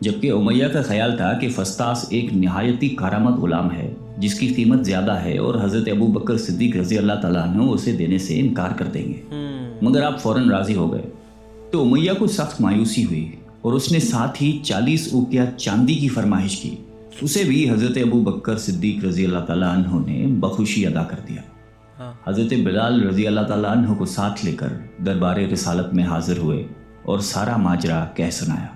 جبکہ امیہ کا خیال تھا کہ فسطاس ایک نہایتی کارآمد غلام ہے جس کی قیمت زیادہ ہے اور حضرت ابو بکر صدیق رضی اللہ تعالیٰ عنہ اسے دینے سے انکار کر دیں گے، مگر آپ فوراً راضی ہو گئے۔ تو امیہ کو سخت مایوسی ہوئی اور اس نے ساتھ ہی 40 اوقیہ چاندی کی فرمائش کی۔ اسے بھی حضرت ابو بکر صدیق رضی اللہ تعالیٰ عنہ نے بخوشی ادا کر دیا۔ حضرت بلال رضی اللہ تعالیٰ عنہ کو ساتھ لے کر دربار رسالت میں حاضر ہوئے اور سارا ماجرا کہہ سنایا۔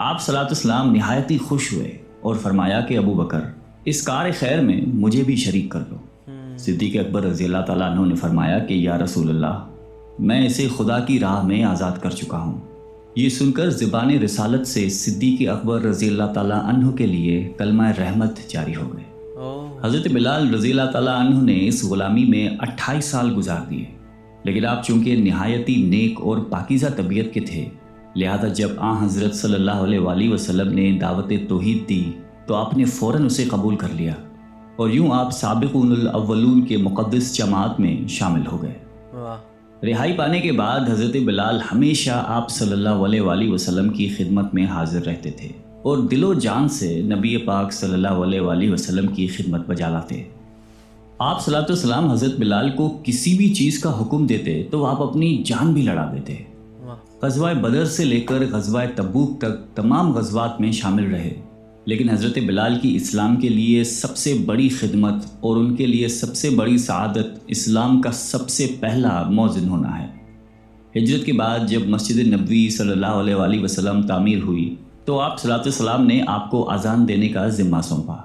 آپ صلی اللہ علیہ وسلم نہایت ہی خوش ہوئے اور فرمایا کہ ابو بکر اس کار خیر میں مجھے بھی شریک کر دو۔ صدیق اکبر رضی اللہ تعالیٰ عنہ نے فرمایا کہ یا رسول اللہ، میں اسے خدا کی راہ میں آزاد کر چکا ہوں۔ یہ سن کر زبان رسالت سے صدیق اکبر رضی اللہ تعالیٰ عنہ کے لیے کلمہ رحمت جاری ہو گئے۔ حضرت بلال رضی اللہ تعالیٰ عنہ نے اس غلامی میں 28 سال گزار دیے، لیکن آپ چونکہ نہایتی نیک اور پاکیزہ طبیعت کے تھے، لہذا جب حضرت صلی اللہ علیہ وآلہ وسلم نے دعوت توحید دی تو آپ نے فوراً اسے قبول کر لیا، اور یوں آپ سابقون الاولون کے مقدس جماعت میں شامل ہو گئے۔ رہائی پانے کے بعد حضرت بلال ہمیشہ آپ صلی اللہ علیہ وآلہ وسلم کی خدمت میں حاضر رہتے تھے اور دل و جان سے نبی پاک صلی اللہ علیہ وآلہ وسلم کی خدمت بجا لاتے۔ آپ صلی اللہ علیہ وسلم حضرت بلال کو کسی بھی چیز کا حکم دیتے تو آپ اپنی جان بھی لڑا دیتے۔ غزوہ بدر سے لے کر غزوہ تبوک تک تمام غزوات میں شامل رہے، لیکن حضرت بلال کی اسلام کے لیے سب سے بڑی خدمت اور ان کے لیے سب سے بڑی سعادت اسلام کا سب سے پہلا مؤذن ہونا ہے۔ ہجرت کے بعد جب مسجد نبوی صلی اللہ علیہ وآلہ وسلم تعمیر ہوئی تو آپ صلی اللہ علیہ وسلم نے آپ کو اذان دینے کا ذمہ سونپا۔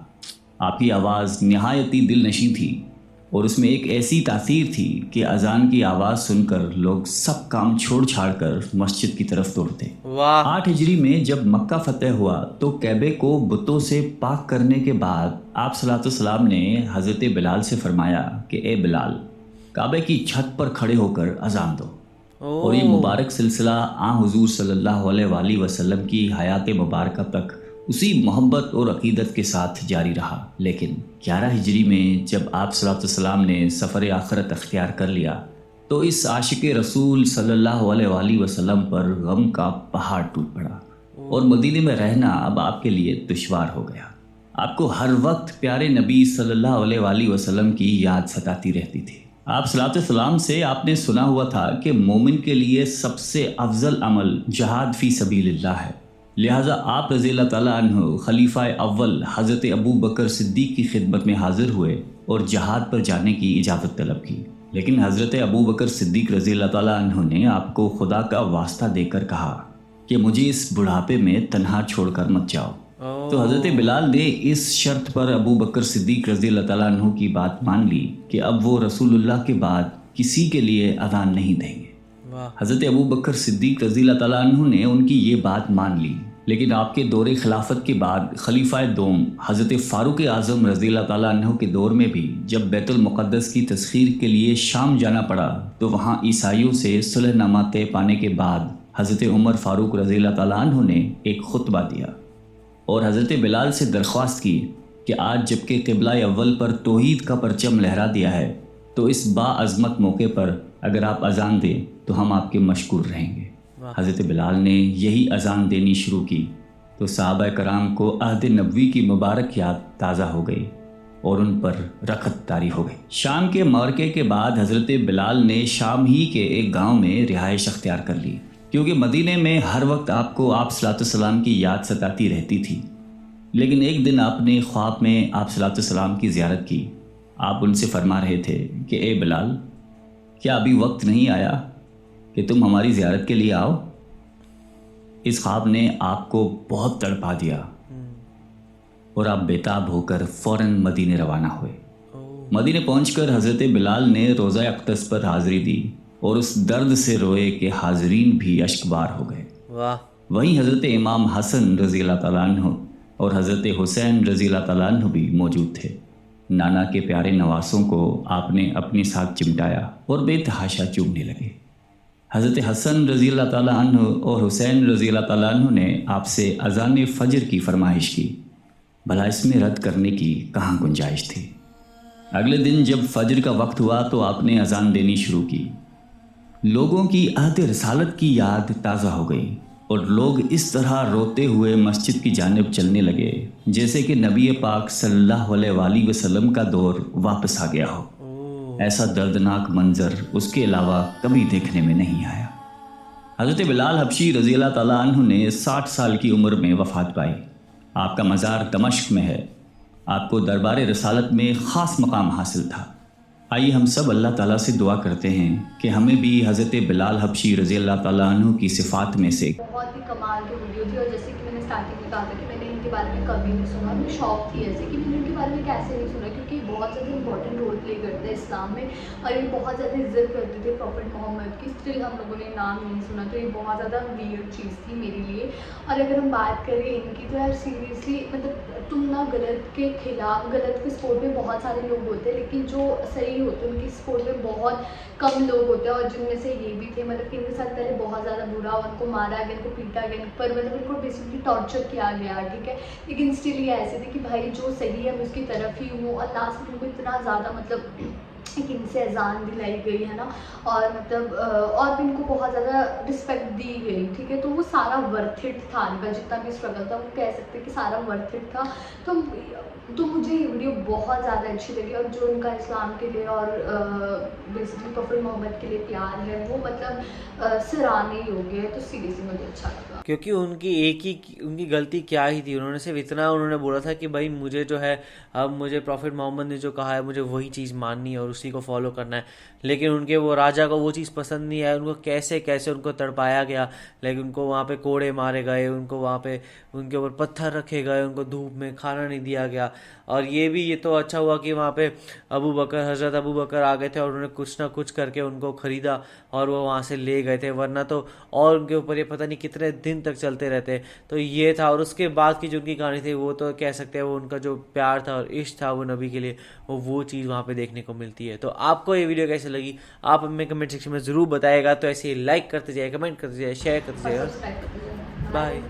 آپ کی آواز نہایتی دل نشیں تھی اور اس میں ایک ایسی تاثیر تھی کہ اذان کی آواز سن کر لوگ سب کام چھوڑ چھاڑ کر مسجد کی طرف دوڑتے۔ 8 ہجری میں جب مکہ فتح ہوا تو کعبے کو بتوں سے پاک کرنے کے بعد آپ صلی اللہ علیہ وسلم نے حضرت بلال سے فرمایا کہ اے بلال، کعبے کی چھت پر کھڑے ہو کر اذان دو۔ اور یہ مبارک سلسلہ حضور صلی اللہ علیہ وآلہ وسلم کی حیات مبارکہ تک اسی محبت اور عقیدت کے ساتھ جاری رہا۔ لیکن 11 ہجری میں جب آپ صلی اللہ علیہ وسلم نے سفر آخرت اختیار کر لیا تو اس عاشق رسول صلی اللہ علیہ وآلہ وسلم پر غم کا پہاڑ ٹوٹ پڑا اور مدینے میں رہنا اب آپ کے لیے دشوار ہو گیا۔ آپ کو ہر وقت پیارے نبی صلی اللہ علیہ وآلہ وسلم کی یاد ستاتی رہتی تھی۔ آپ صلی اللہ علیہ وسلم سے آپ نے سنا ہوا تھا کہ مومن کے لیے سب سے افضل عمل جہاد فی سبیل اللہ ہے، لہٰذا آپ رضی اللہ تعالیٰ عنہ خلیفہ اول حضرت ابو بکر صدیق کی خدمت میں حاضر ہوئے اور جہاد پر جانے کی اجازت طلب کی، لیکن حضرت ابو بکر صدیق رضی اللہ تعالیٰ عنہ نے آپ کو خدا کا واسطہ دے کر کہا کہ مجھے اس بڑھاپے میں تنہا چھوڑ کر مت جاؤ۔ تو حضرت بلال نے اس شرط پر ابو بکر صدیق رضی اللہ تعالیٰ عنہ کی بات مان لی کہ اب وہ رسول اللہ کے بعد کسی کے لیے اذان نہیں دیں گے۔ حضرت ابو بکر صدیق رضی اللہ تعالیٰ عنہ نے ان کی یہ بات مان لی، لیکن آپ کے دور خلافت کے بعد خلیفہ دوم حضرت فاروق اعظم رضی اللہ تعالیٰ عنہ کے دور میں بھی جب بیت المقدس کی تسخیر کے لیے شام جانا پڑا تو وہاں عیسائیوں سے صلح نامہ طے پانے کے بعد حضرت عمر فاروق رضی اللہ تعالیٰ عنہ نے ایک خطبہ دیا اور حضرت بلال سے درخواست کی کہ آج جب کہ قبلہ اول پر توحید کا پرچم لہرا دیا ہے تو اس باعظمت موقع پر اگر آپ اذان دیں تو ہم آپ کے مشکور رہیں گے۔ حضرت بلال نے یہی اذان دینی شروع کی تو صحابہ کرام کو عہد نبوی کی مبارک یاد تازہ ہو گئی اور ان پر رخت طاری ہو گئی۔ شام کے معرکے کے بعد حضرت بلال نے شام ہی کے ایک گاؤں میں رہائش اختیار کر لی، کیونکہ مدینے میں ہر وقت آپ کو آپ صلی اللہ علیہ وسلم کی یاد ستاتی رہتی تھی۔ لیکن ایک دن آپ نے خواب میں آپ صلی اللہ علیہ وسلم کی زیارت کی۔ آپ ان سے فرما رہے تھے کہ اے بلال، کیا ابھی وقت نہیں آیا کہ تم ہماری زیارت کے لیے آؤ؟ اس خواب نے آپ کو بہت تڑپا دیا اور آپ بیتاب ہو کر فوراً مدینے روانہ ہوئے۔ مدینے پہنچ کر حضرت بلال نے روزہ اقدس پر حاضری دی اور اس درد سے روئے کہ حاضرین بھی اشکبار ہو گئے۔ وہیں حضرت امام حسن رضی اللہ تعالیٰ عنہ اور حضرت حسین رضی اللہ تعالیٰ عنہ بھی موجود تھے۔ نانا کے پیارے نواسوں کو آپ نے اپنے ساتھ چمٹایا اور بے تحاشا چومنے لگے۔ حضرت حسن رضی اللہ تعالیٰ عنہ اور حسین رضی اللہ تعالیٰ عنہ نے آپ سے اذان فجر کی فرمائش کی، بھلا اس میں رد کرنے کی کہاں گنجائش تھی۔ اگلے دن جب فجر کا وقت ہوا تو آپ نے اذان دینی شروع کی۔ لوگوں کی عہد رسالت کی یاد تازہ ہو گئی اور لوگ اس طرح روتے ہوئے مسجد کی جانب چلنے لگے جیسے کہ نبی پاک صلی اللہ علیہ وآلہ وسلم کا دور واپس آ گیا ہو۔ ایسا دردناک منظر اس کے علاوہ کبھی دیکھنے میں نہیں آیا۔ حضرت بلال حبشی رضی اللہ تعالیٰ عنہ نے 60 سال کی عمر میں وفات پائی۔ آپ کا مزار دمشق میں ہے۔ آپ کو دربار رسالت میں خاص مقام حاصل تھا۔ آئیے ہم سب اللہ تعالیٰ سے دعا کرتے ہیں کہ ہمیں بھی حضرت بلال حبشی رضی اللہ تعالیٰ عنہ کی صفات میں سے بہت ہی کمال کی ویڈیو تھی، اور جیسے کہ میں نے اسٹارٹنگ میں کہا تھا کہ میں نے ان کے بارے میں کبھی نہیں سنا، مجھے شوق تھی ایسے کہ میں نے ان کے بارے میں کیسے نہیں سنا، کیونکہ یہ بہت زیادہ امپورٹنٹ رول پلے کرتے ہیں اسلام میں، اور یہ بہت زیادہ عزت کرتے تھے پروفٹ محمد کی، اسٹل ہم لوگوں نے نام نہیں سنا، تو یہ بہت زیادہ ویئرڈ چیز تھی میرے لیے۔ اور اگر ہم بات کریں ان کی تو یار سیریسلی مطلب تم نہ غلط کے خلاف، غلط کے سپورٹ میں بہت سارے لوگ ہوتے ہیں، لیکن جو صحیح ہوتے ہیں ان کی سپورٹ میں بہت کم لوگ ہوتے ہیں، اور جن میں سے یہ بھی تھے، مطلب کہ ان کے ساتھ پہلے بہت زیادہ برا، ان کو مارا گیا، ان کو پیٹا گیا، پر مطلب ان کو بیسکلی ٹارچر کیا گیا، ٹھیک ہے، لیکن اسٹل یہ ایسے تھے کہ بھائی جو صحیح ہے میں اس کی طرف ہی ہوں، اللہ سے ان کو اتنا زیادہ مطلب ایک ان سے اذان دلائی گئی ہے نا، اور مطلب اور بھی ان کو بہت زیادہ رسپیکٹ دی گئی، ٹھیک ہے، تو وہ سارا ورتھ اٹ تھا، ان کا جتنا بھی اسٹرگل تھا وہ کہہ سکتے کہ سارا ورتھ اٹ تھا۔ تو مجھے یہ ویڈیو بہت زیادہ اچھی لگی، اور جو ان کا اسلام کے لیے اور بیسکلی پروفٹ محمد کے لیے پیار ہے وہ مطلب سراہنے ہی ہو گیا ہے، تو سیریسلی مجھے اچھا لگا۔ کیونکہ ان کی غلطی کیا ہی تھی، انہوں نے صرف اتنا انہوں نے بولا تھا کہ بھائی مجھے جو ہے اب مجھے پروفٹ محمد نے جو کہا ہے مجھے وہی چیز ماننی ہے اور اسی کو فالو کرنا ہے، لیکن ان کے وہ راجا کو وہ چیز پسند نہیں آئی، ان کو کیسے ان کو تڑپایا گیا، لیکن ان کو وہاں پہ کوڑے مارے گئے، ان کو وہاں پہ ان کے اوپر پتھر رکھے گئے، ان کو دھوپ میں کھانا نہیں دیا گیا، اور یہ تو اچھا ہوا کہ وہاں پہ حضرت ابو بکر آ گئے تھے اور انہوں نے کچھ نہ کچھ کر کے ان کو خریدا اور وہ وہاں سے لے گئے تھے، ورنہ تو اور ان کے اوپر یہ پتہ نہیں کتنے دن تک چلتے رہتے۔ تو یہ تھا، اور اس کے بعد کی جو ان کی کہانی تھی وہ تو کہہ سکتے ہیں وہ ان کا جو پیار تھا اور عشق تھا وہ نبی کے لیے، وہ چیز وہاں پہ دیکھنے کو ملتی ہے۔ تو آپ کو یہ ویڈیو کیسے لگی آپ ہمیں کمنٹ سیکشن میں ضرور بتائے گا، تو ایسے ہی لائک کرتے جائے، کمنٹ کرتے جائے، شیئر کرتے جائے، سبسکرائب کرتے جائیں۔ بائے۔